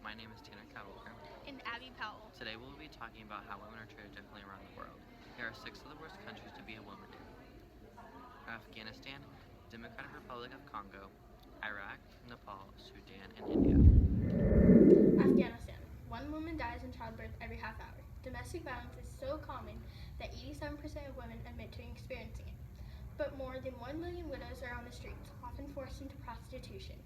My name is Tanner Cavalier. And Abby Powell. Today we'll be talking about how women are treated differently around the world. Here are 6 of the worst countries to be a woman in: Afghanistan, Democratic Republic of Congo, Iraq, Nepal, Sudan, and India. Afghanistan. One woman dies in childbirth every half hour. Domestic violence is so common that 87% of women admit to experiencing it. But more than 1 million widows are on the streets, often forced into prostitution.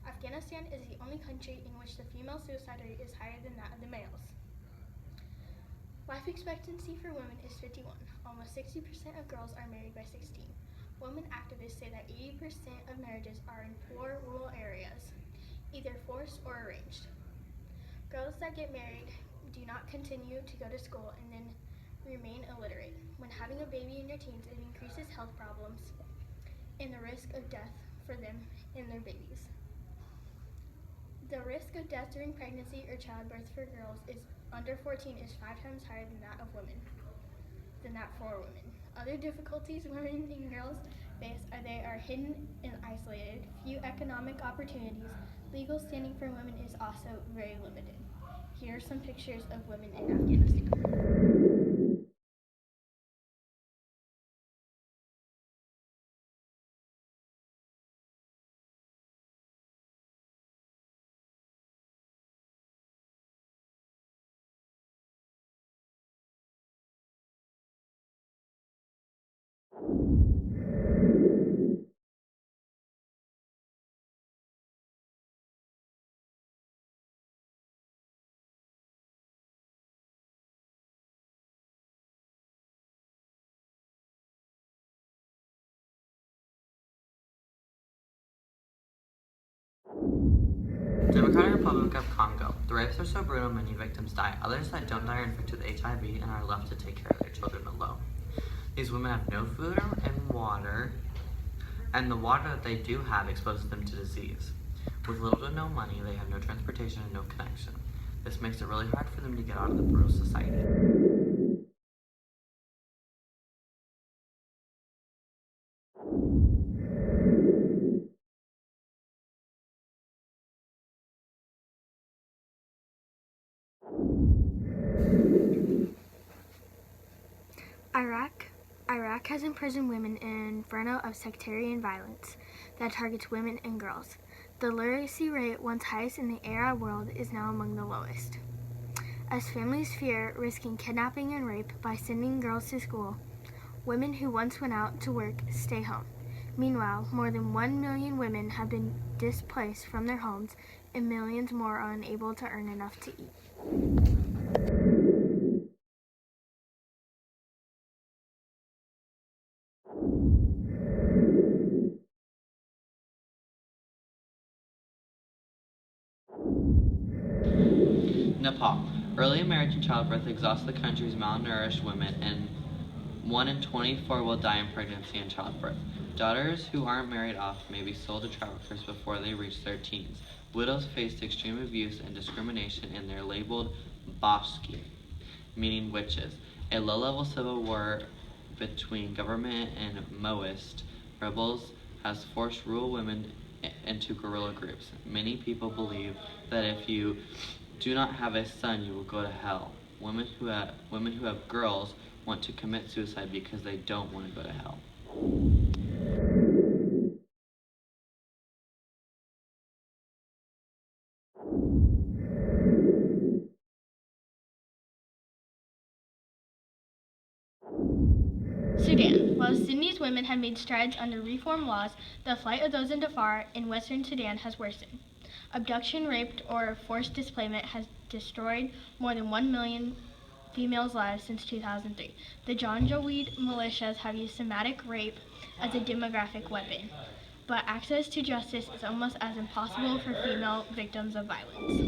Afghanistan is the only country in which the female suicide rate is higher than that of the males. Life expectancy for women is 51. Almost 60% of girls are married by 16. Women activists say that 80% of marriages are in poor rural areas, either forced or arranged. Girls that get married do not continue to go to school and then remain illiterate. When having a baby in your teens, it increases health problems and the risk of death for them and their babies. The risk of death during pregnancy or childbirth for girls is under 14 is 5 times higher than that for women. Other difficulties women and girls face are they are hidden and isolated, few economic opportunities, legal standing for women is also very limited. Here are some pictures of women in Afghanistan. Democratic Republic of Congo. The rapes are so brutal many victims die. Others that don't die are infected with HIV and are left to take care of their children alone. These women have no food and water, and the water that they do have exposes them to disease. With little to no money, they have no transportation and no connection. This makes it really hard for them to get out of the brutal society. Iraq has imprisoned women in an inferno of sectarian violence that targets women and girls. The literacy rate, once highest in the Arab world, is now among the lowest. As families fear risking kidnapping and rape by sending girls to school, women who once went out to work stay home. Meanwhile, more than 1 million women have been displaced from their homes, and millions more are unable to earn enough to eat. Nepal. Early marriage and childbirth exhaust the country's malnourished women, and 1 in 24 will die in pregnancy and childbirth. Daughters who aren't married off may be sold to traffickers before they reach their teens. Widows face extreme abuse and discrimination, and they're labeled Bashki, meaning witches. A low-level civil war between government and Maoist rebels has forced rural women into guerrilla groups. Many people believe that if you do not have a son, you will go to hell. Women who have girls want to commit suicide because they don't want to go to hell. Sudan. While Sudanese women have made strides under reform laws, the plight of those in Darfur in western Sudan has worsened. Abduction, rape, or forced displacement has destroyed more than 1 million females' lives since 2003. The Janjaweed militias have used systematic rape as a demographic weapon, but access to justice is almost as impossible for female victims of violence.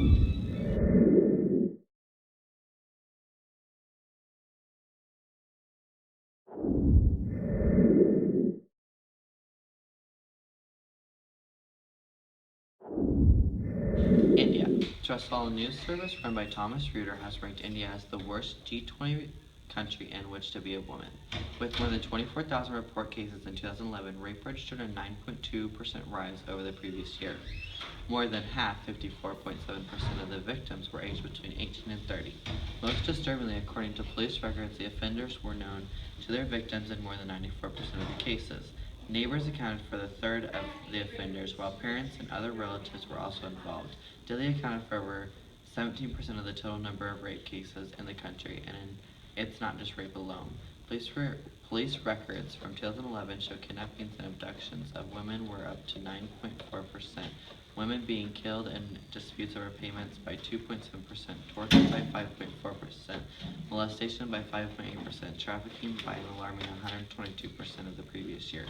India. Trust Follow news service run by Thomas Reuther has ranked India as the worst G20 country in which to be a woman. With more than 24,000 report cases in 2011, rape registered a 9.2% rise over the previous year. More than half, 54.7% of the victims were aged between 18 and 30. Most disturbingly, according to police records, the offenders were known to their victims in more than 94% of the cases. Neighbors accounted for the third of the offenders, while parents and other relatives were also involved. Delhi accounted for over 17% of the total number of rape cases in the country, and it's not just rape alone. Police records from 2011 show kidnappings and abductions of women were up to 9.4%, women being killed in disputes over payments by 2.7%, torture by 5.4%, molestation by 5.8%, trafficking by an alarming 122% of the previous year.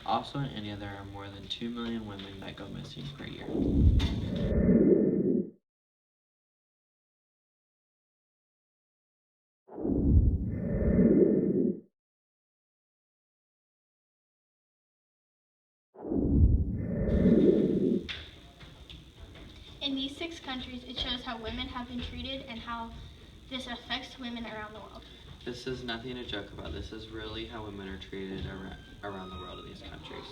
Also in India, there are more than 2 million women that go missing per year. In these 6 countries, it shows how women have been treated and how this affects women around the world. This is nothing to joke about. This is really how women are treated around the world in these countries.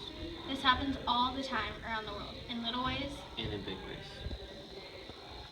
This happens all the time around the world, in little ways and in big ways.